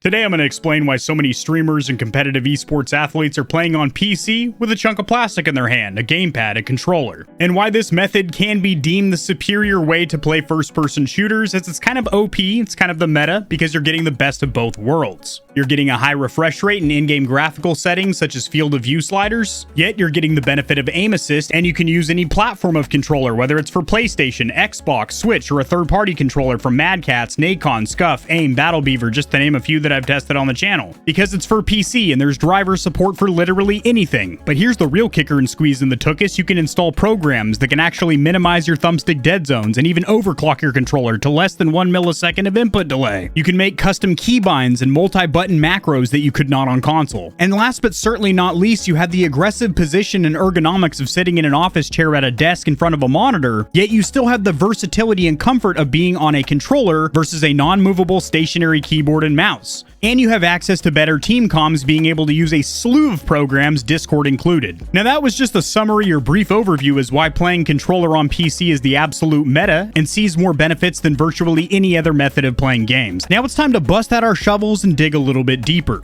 Today I'm going to explain why so many streamers and competitive esports athletes are playing on PC with a chunk of plastic in their hand, a gamepad, a controller, and why this method can be deemed the superior way to play first-person shooters, as it's kind of OP, it's kind of the meta, because you're getting the best of both worlds. You're getting a high refresh rate and in-game graphical settings such as field of view sliders, yet you're getting the benefit of aim assist, and you can use any platform of controller, whether it's for PlayStation, Xbox, Switch, or a third-party controller from Mad Catz, Nacon, Scuf, AIM, Battle Beaver, just to name a few that I've tested on the channel. Because it's for PC and there's driver support for literally anything. But here's the real kicker and squeeze in the tuchus: you can install programs that can actually minimize your thumbstick dead zones and even overclock your controller to less than 1 millisecond of input delay. You can make custom keybinds and multi-button macros that you could not on console. And last but certainly not least, you have the aggressive position and ergonomics of sitting in an office chair at a desk in front of a monitor, yet you still have the versatility and comfort of being on a controller versus a non-movable stationary keyboard and mouse. And you have access to better team comms, being able to use a slew of programs, Discord included. Now that was just a summary or brief overview as why playing controller on PC is the absolute meta and sees more benefits than virtually any other method of playing games. Now it's time to bust out our shovels and dig a little bit deeper.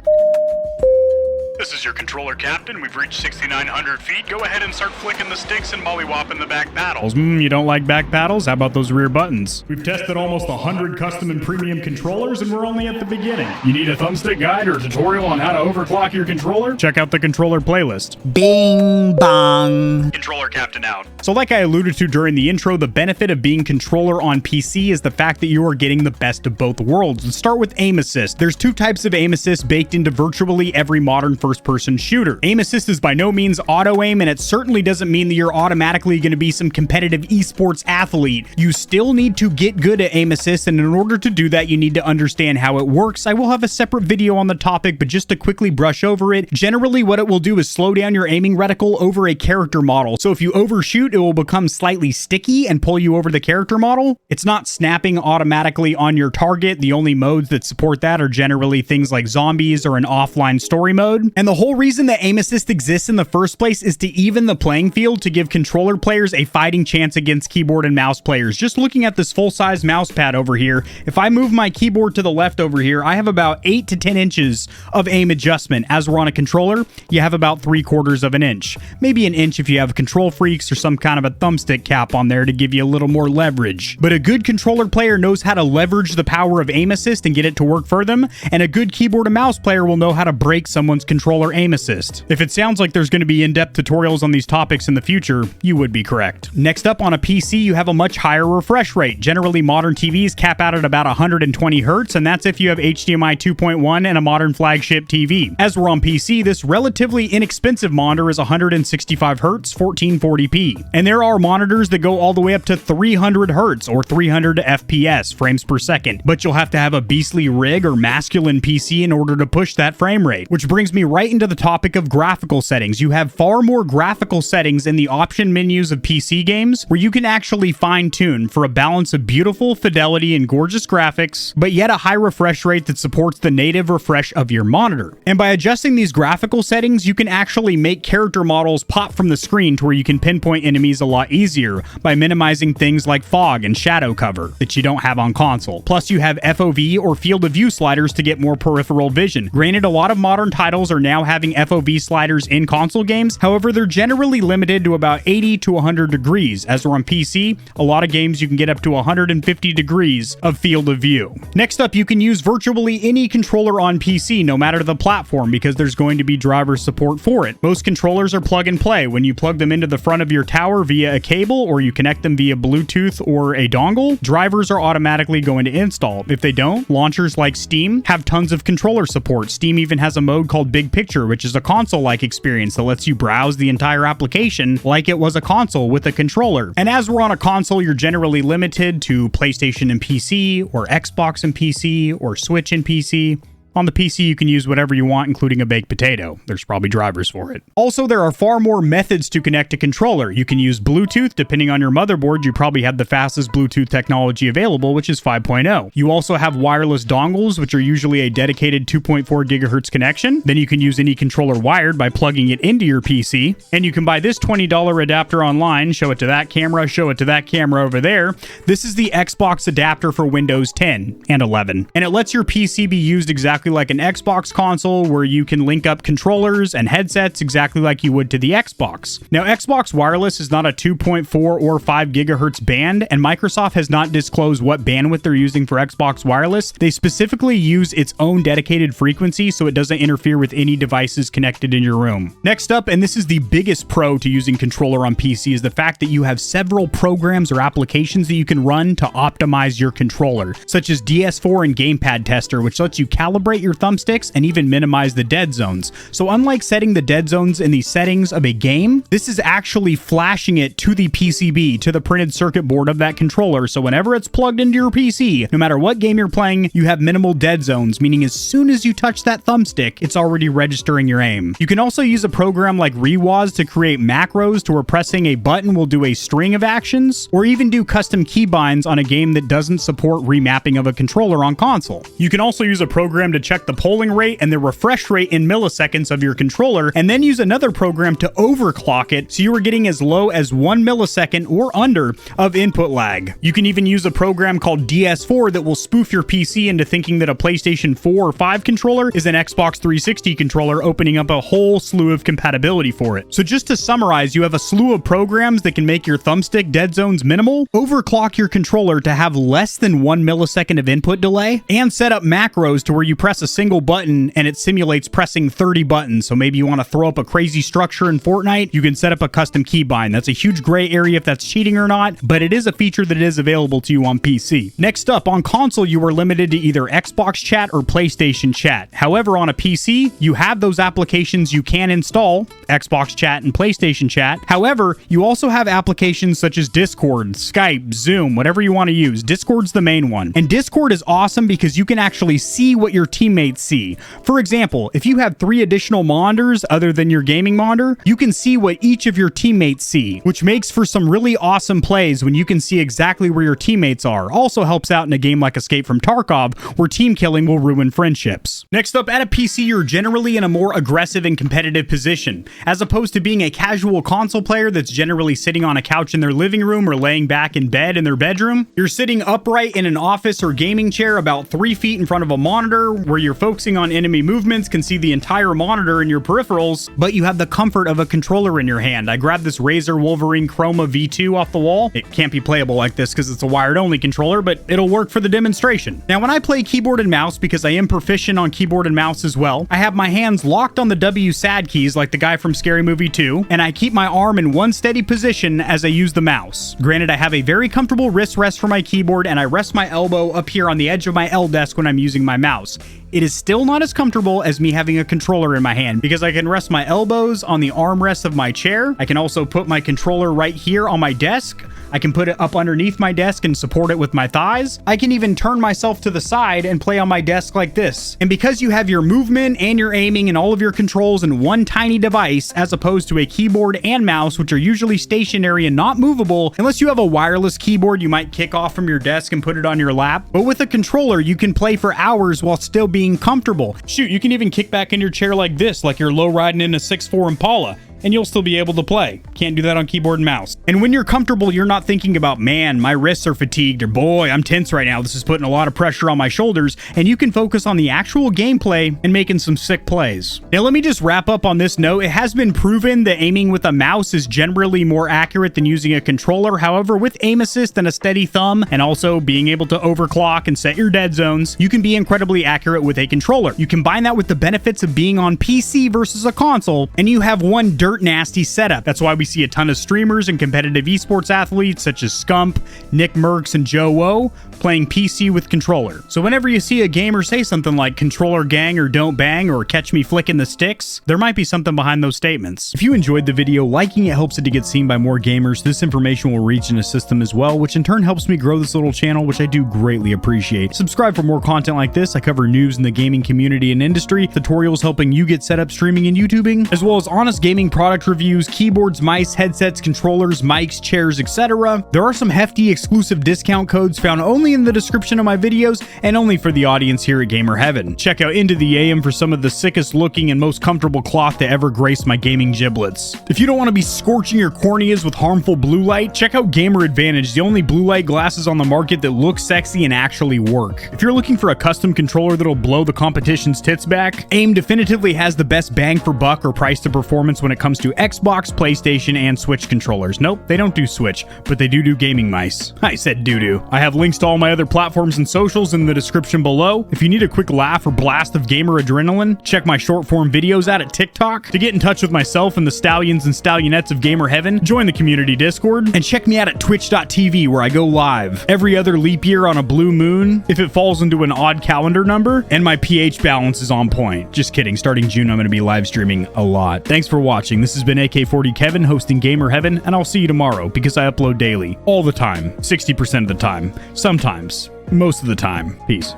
This is your controller captain. We've reached 6,900 feet. Go ahead and start flicking the sticks and mollywopping the back paddles. You don't like back paddles? How about those rear buttons? We've tested almost 100 custom and premium controllers, and we're only at the beginning. You need a thumbstick guide or tutorial on how to overclock your controller? Check out the controller playlist. Bing bong. Controller captain out. So like I alluded to during the intro, the benefit of being controller on PC is the fact that you are getting the best of both worlds. Let's start with aim assist. There's two types of aim assist baked into virtually every modern first-person shooter. Aim assist is by no means auto-aim, and it certainly doesn't mean that you're automatically going to be some competitive esports athlete. You still need to get good at aim assist, and in order to do that, you need to understand how it works. I will have a separate video on the topic, but just to quickly brush over it, generally what it will do is slow down your aiming reticle over a character model. So if you overshoot, it will become slightly sticky and pull you over the character model. It's not snapping automatically on your target. The only modes that support that are generally things like zombies or an offline story mode. And the whole reason that aim assist exists in the first place is to even the playing field, to give controller players a fighting chance against keyboard and mouse players. Just looking at this full-size mouse pad over here, if I move my keyboard to the left over here, I have about 8 to 10 inches of aim adjustment. As we're on a controller, you have about 3/4 of an inch. Maybe an inch if you have control freaks or some kind of a thumbstick cap on there to give you a little more leverage. But a good controller player knows how to leverage the power of aim assist and get it to work for them, and a good keyboard and mouse player will know how to break someone's controller aim assist. If it sounds like there's going to be in-depth tutorials on these topics in the future, you would be correct. Next up, on a PC, you have a much higher refresh rate. Generally, modern TVs cap out at about 120 Hz, and that's if you have HDMI 2.1 and a modern flagship TV. As we're on PC, this relatively inexpensive monitor is 165 Hz, 1440p. And there are monitors that go all the way up to 300 Hz or 300 FPS, frames per second. But you'll have to have a beastly rig or masculine PC in order to push that frame rate. Which brings me right into the topic of graphical settings. You have far more graphical settings in the option menus of PC games where you can actually fine-tune for a balance of beautiful fidelity and gorgeous graphics, but yet a high refresh rate that supports the native refresh of your monitor. And by adjusting these graphical settings, you can actually make character models pop from the screen to where you can pinpoint enemies a lot easier by minimizing things like fog and shadow cover that you don't have on console. Plus, you have FOV or field of view sliders to get more peripheral vision. Granted, a lot of modern titles are now having FOV sliders in console games. However, they're generally limited to about 80 to 100 degrees. As we're on PC, a lot of games you can get up to 150 degrees of field of view. Next up, you can use virtually any controller on PC, no matter the platform, because there's going to be driver support for it. Most controllers are plug and play. When you plug them into the front of your tower via a cable, or you connect them via Bluetooth or a dongle, drivers are automatically going to install. If they don't, launchers like Steam have tons of controller support. Steam even has a mode called Big Picture, which is a console-like experience that lets you browse the entire application like it was a console with a controller. And as we're on a console, you're generally limited to PlayStation and PC, or Xbox and PC, or Switch and PC. On the PC, you can use whatever you want, including a baked potato. There's probably drivers for it. Also, there are far more methods to connect a controller. You can use Bluetooth. Depending on your motherboard, you probably have the fastest Bluetooth technology available, which is 5.0. You also have wireless dongles, which are usually a dedicated 2.4 gigahertz connection. Then you can use any controller wired by plugging it into your PC. And you can buy this $20 adapter online, show it to that camera, show it to that camera over there. This is the Xbox adapter for Windows 10 and 11. And it lets your PC be used exactly exactly like an Xbox console where you can link up controllers and headsets exactly like you would to the Xbox. Now, Xbox Wireless is not a 2.4 or 5 gigahertz band, and Microsoft has not disclosed what bandwidth they're using for Xbox Wireless. They specifically use its own dedicated frequency so it doesn't interfere with any devices connected in your room. Next up, and this is the biggest pro to using controller on PC, is the fact that you have several programs or applications that you can run to optimize your controller, such as DS4 and Gamepad Tester, which lets you calibrate your thumbsticks and even minimize the dead zones. So unlike setting the dead zones in the settings of a game, this is actually flashing it to the PCB, to the printed circuit board of that controller, so whenever it's plugged into your PC, no matter what game you're playing, you have minimal dead zones, meaning as soon as you touch that thumbstick, it's already registering your aim. You can also use a program like Rewaz to create macros to where pressing a button will do a string of actions, or even do custom keybinds on a game that doesn't support remapping of a controller on console. You can also use a program to check the polling rate and the refresh rate in milliseconds of your controller, and then use another program to overclock it so you are getting as low as 1 millisecond or under of input lag. You can even use a program called DS4 that will spoof your PC into thinking that a PlayStation 4 or 5 controller is an Xbox 360 controller, opening up a whole slew of compatibility for it. So just to summarize, you have a slew of programs that can make your thumbstick dead zones minimal, overclock your controller to have less than 1 millisecond of input delay, and set up macros to where you press a single button and it simulates pressing 30 buttons. So maybe you want to throw up a crazy structure in Fortnite, you can set up a custom keybind. That's a huge gray area if that's cheating or not, but it is a feature that is available to you on PC. Next up, on console, you are limited to either Xbox Chat or PlayStation Chat. However, on a PC, you have those applications you can install, Xbox Chat and PlayStation Chat. However, you also have applications such as Discord, Skype, Zoom, whatever you want to use. Discord's the main one. And Discord is awesome because you can actually see what your teammates see. For example, if you have 3 additional monitors other than your gaming monitor, you can see what each of your teammates see, which makes for some really awesome plays when you can see exactly where your teammates are. Also helps out in a game like Escape from Tarkov, where team killing will ruin friendships. Next up, at a PC, you're generally in a more aggressive and competitive position. As opposed to being a casual console player that's generally sitting on a couch in their living room or laying back in bed in their bedroom, you're sitting upright in an office or gaming chair about 3 feet in front of a monitor where you're focusing on enemy movements, can see the entire monitor and your peripherals, but you have the comfort of a controller in your hand. I grabbed this Razer Wolverine Chroma V2 off the wall. It can't be playable like this because it's a wired-only controller, but it'll work for the demonstration. Now, when I play keyboard and mouse, because I am proficient on keyboard and mouse as well, I have my hands locked on the WSAD keys like the guy from Scary Movie 2, and I keep my arm in one steady position as I use the mouse. Granted, I have a very comfortable wrist rest for my keyboard, and I rest my elbow up here on the edge of my L desk when I'm using my mouse. It is still not as comfortable as me having a controller in my hand because I can rest my elbows on the armrest of my chair. I can also put my controller right here on my desk. I can put it up underneath my desk and support it with my thighs. I can even turn myself to the side and play on my desk like this. And because you have your movement and your aiming and all of your controls in one tiny device, as opposed to a keyboard and mouse, which are usually stationary and not movable, unless you have a wireless keyboard you might kick off from your desk and put it on your lap. But with a controller, you can play for hours while still being comfortable. Shoot, you can even kick back in your chair like this, like you're low riding in a 6'4" Impala, and you'll still be able to play. Can't do that on keyboard and mouse. And when you're comfortable, you're not thinking about, man, my wrists are fatigued, or boy, I'm tense right now. This is putting a lot of pressure on my shoulders, and you can focus on the actual gameplay and making some sick plays. Now, let me just wrap up on this note. It has been proven that aiming with a mouse is generally more accurate than using a controller. However, with aim assist and a steady thumb, and also being able to overclock and set your dead zones, you can be incredibly accurate with a controller. You combine that with the benefits of being on PC versus a console, and you have one dirt nasty setup. That's why we see a ton of streamers and competitive esports athletes such as Scump, Nick Merckx, and Joe Woe playing PC with controller. So whenever you see a gamer say something like controller gang or don't bang or catch me flicking the sticks, there might be something behind those statements. If you enjoyed the video, liking it helps it to get seen by more gamers. This information will reach and assist them as well, which in turn helps me grow this little channel, which I do greatly appreciate. Subscribe for more content like this. I cover news in the gaming community and industry, tutorials helping you get set up streaming and YouTubing, as well as honest gaming product reviews, keyboards, mice, headsets, controllers, mics, chairs, etc. There are some hefty exclusive discount codes found only in the description of my videos and only for the audience here at Gamer Heaven. Check out Into the AM for some of the sickest looking and most comfortable cloth to ever grace my gaming giblets. If you don't want to be scorching your corneas with harmful blue light, check out Gamer Advantage, the only blue light glasses on the market that look sexy and actually work. If you're looking for a custom controller that'll blow the competition's tits back, AIM definitively has the best bang for buck or price to performance when it comes to Xbox, PlayStation, and Switch controllers. Nope, they don't do Switch, but they do gaming mice. I said doo-doo. I have links to all my other platforms and socials in the description below. If you need a quick laugh or blast of gamer adrenaline, check my short form videos out at TikTok. To get in touch with myself and the Stallions and Stallionettes of Gamer Heaven, join the community Discord, and check me out at twitch.tv where I go live every other leap year on a blue moon if it falls into an odd calendar number and my pH balance is on point. Just kidding, starting June I'm going to be live streaming a lot. Thanks for watching. This has been AK40 Kevin hosting Gamer Heaven, and I'll see you tomorrow because I upload daily, all the time, 60% of the time, sometimes, most of the time. Peace.